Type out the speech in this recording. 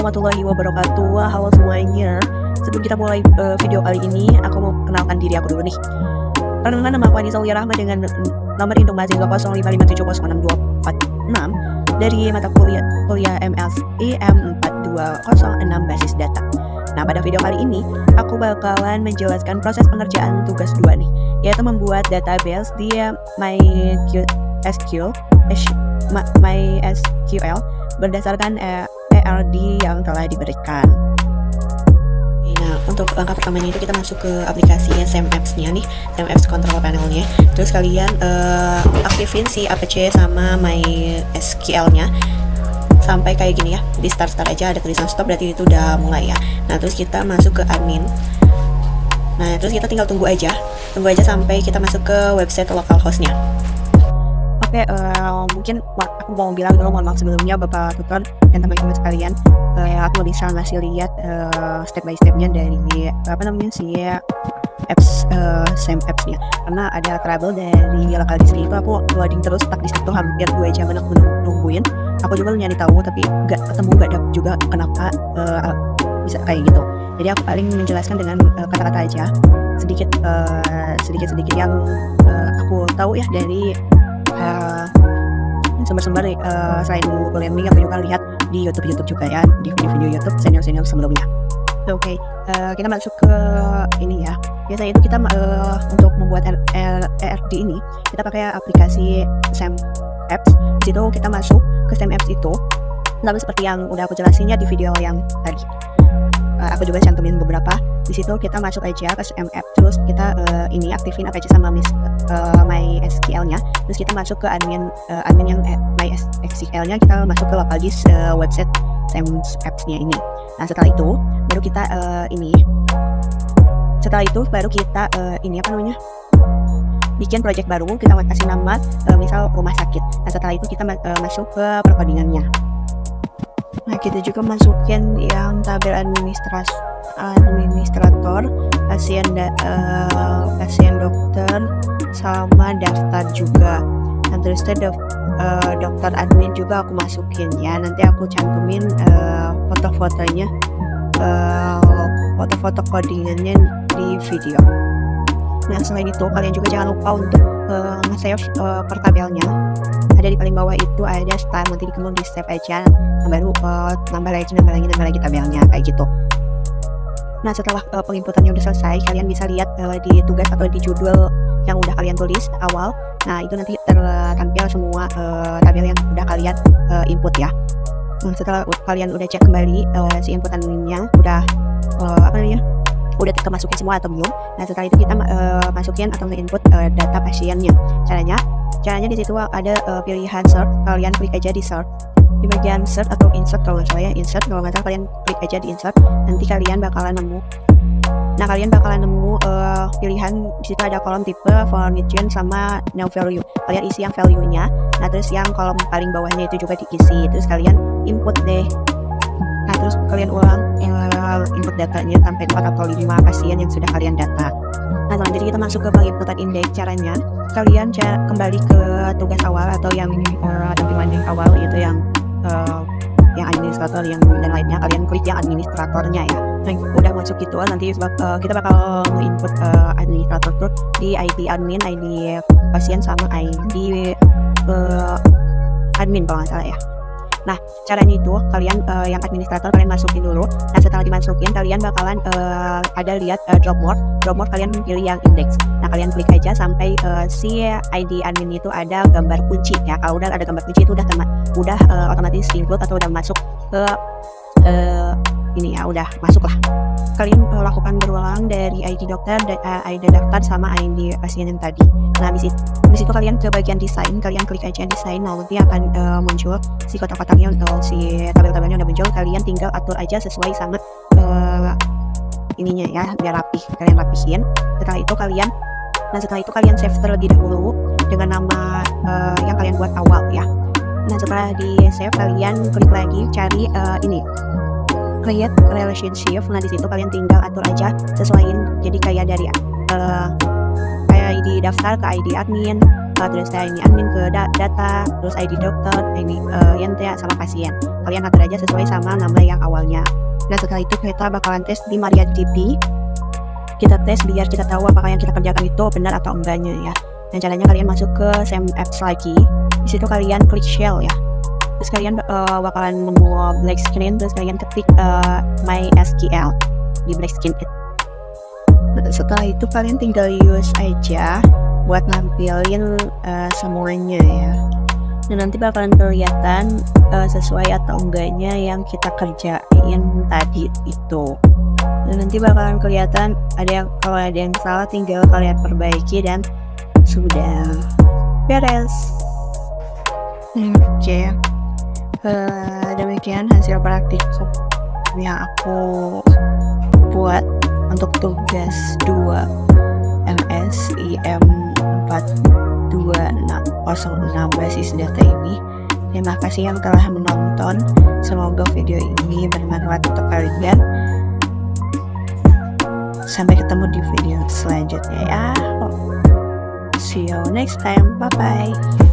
warahmatullahi wabarakatuh. Halo semuanya. Sebelum kita mulai video kali ini, aku mau kenalkan diri aku dulu nih. Perkenalkan, nama aku Anissa Aulia Rahma dengan nomor induk mahasiswa 05570446 dari mata kuliah MSI M4206 basis data. Nah, pada video kali ini aku bakalan menjelaskan proses pengerjaan tugas 2 nih, yaitu membuat database di MySQL berdasarkan ERD yang telah diberikan. Nah, untuk langkah pertamanya itu kita masuk ke aplikasi SemApps-nya nih, SemApps Control Panel-nya. Terus kalian aktifin si APC sama MySQL-nya sampai kayak gini ya, di start aja ada tulisan stop, berarti itu udah mulai ya. Nah, terus kita masuk ke admin. Nah, terus kita tinggal tunggu aja sampai kita masuk ke website localhost-nya. Oke, mungkin aku mau bilang dulu, mohon maaf sebelumnya Bapak tutor dan teman-teman sekalian. Aku bisa ngasih lihat step by stepnya dari si apps SemApps-nya, karena ada trouble dari local disk itu. Aku loading terus, tak disk itu hampir 2 jam aku nungguin. Aku juga nyari tahu tapi nggak ketemu, nggak dapet juga kenapa bisa kayak gitu. Jadi aku paling menjelaskan dengan kata-kata aja, sedikit yang aku tahu ya dari sumber-sumber selain Google Learning, aku juga lihat di YouTube juga ya, di video-video YouTube senior sebelumnya. Oke, kita masuk ke ini ya. Biasanya itu kita untuk membuat ERD ini kita pakai aplikasi SemApps. Di situ kita masuk ke SemApps itu, lalu seperti yang udah aku jelasinnya di video yang tadi. Aku juga cantumin beberapa. Di situ kita masuk aja ke SemApps, terus kita ini aktifin APC sama MySQL-nya. Terus kita masuk ke admin yang MySQL-nya, kita masuk ke local disk website SemApps-nya ini. Nah, setelah itu baru kita bikin project baru. Kita kasih nama misal rumah sakit. Nah, setelah itu kita masuk ke perkodingannya. Nah, kita juga masukin yang tabel administrator, pasien dokter, sama daftar juga. Nah, terus dokter admin juga aku masukin ya. Nanti aku cantumin foto-fotonya, foto-foto codingannya di video. Nah, selain itu kalian juga jangan lupa untuk nge-save per tabelnya. Ada di paling bawah itu ada style, nanti dikembang di save aja, baru nambah lagi tabelnya kayak gitu. Nah, setelah penginputannya udah selesai, kalian bisa lihat di tugas atau di judul yang udah kalian tulis awal. Nah, itu nanti tertampil semua tabel yang udah kalian input ya. Nah, setelah kalian udah cek kembali si inputannya udah udah kemasukin semua atau belum. Nah, setelah itu kita masukin atau nge-input data pasiennya. Caranya di situ ada pilihan search. Kalian klik aja di search, di bagian search atau insert kalau nggak salah ya, insert. Kalau nggak salah kalian klik aja di insert, nanti kalian bakalan nemu. Nah, kalian bakalan nemu pilihan di situ ada kolom tipe, fortune, sama no value. Kalian isi yang value-nya. Nah, terus yang kolom paling bawahnya itu juga diisi. Terus kalian input deh. Nah, terus kalian ulang input datanya sampai 4 atau 5 pasien yang sudah kalian data. Nah, selanjutnya kita masuk ke penginputan indeks. Caranya kalian kembali ke tugas awal atau yang tampilan yang awal, itu yang administrator yang dan lainnya. Kalian klik yang administratornya ya. Nah, udah masuk gitu, nanti kita bakal input administrator tuh di ID admin, ID pasien, sama ID admin kalau nggak salah ya. Nah, caranya itu kalian yang administrator kalian masukin dulu. Nah, setelah dimasukin kalian bakalan ada lihat drop more kalian pilih yang index. Nah, kalian klik aja sampai si ID admin itu ada gambar kunci ya. Kalau udah ada gambar kunci itu udah otomatis include atau udah masuk ke ini ya, udah masuk lah. Kalian lakukan berulang dari ID dokter, ID daftar, sama ID pasien yang tadi. Nah, di situ kalian ke bagian desain, kalian klik aja desain. Nah, nanti akan muncul si kotak-kotaknya, si tabel-tabelnya udah muncul. Kalian tinggal atur aja sesuai sama ininya ya, biar rapih. Kalian rapihin. Setelah itu kalian save terlebih dahulu dengan nama yang kalian buat awal ya. Nah, setelah di save kalian klik lagi cari ini create relationship. Nah, di situ kalian tinggal atur aja, sesuaiin jadi kayak dari ID daftar ke ID admin, terus saya ini admin ke data, terus ID dokter, ini yang sama pasien. Kalian atur aja sesuai sama nama yang awalnya. Nah setelah itu kita bakalan tes di MariaDB. Kita tes biar kita tahu apakah yang kita kerjakan itu benar atau enggaknya ya. Dan caranya kalian masuk ke same apps lagi. Di situ kalian klik shell ya. Terus kalian bakalan nemu black screen, terus kalian ketik MySQL di black screen itu. Setelah itu kalian tinggal use aja buat nampilin semuanya ya. Dan nanti bakalan kelihatan sesuai atau enggaknya yang kita kerjain tadi itu. Dan nanti bakalan kelihatan kalau ada yang salah tinggal kalian perbaiki dan sudah beres. Oke. Demikian hasil praktikum yang aku buat untuk tugas 2 MSIM 4206 basis data ini. Terima kasih yang telah menonton. Semoga video ini bermanfaat untuk kalian. Sampai ketemu di video selanjutnya ya. See you next time. Bye bye.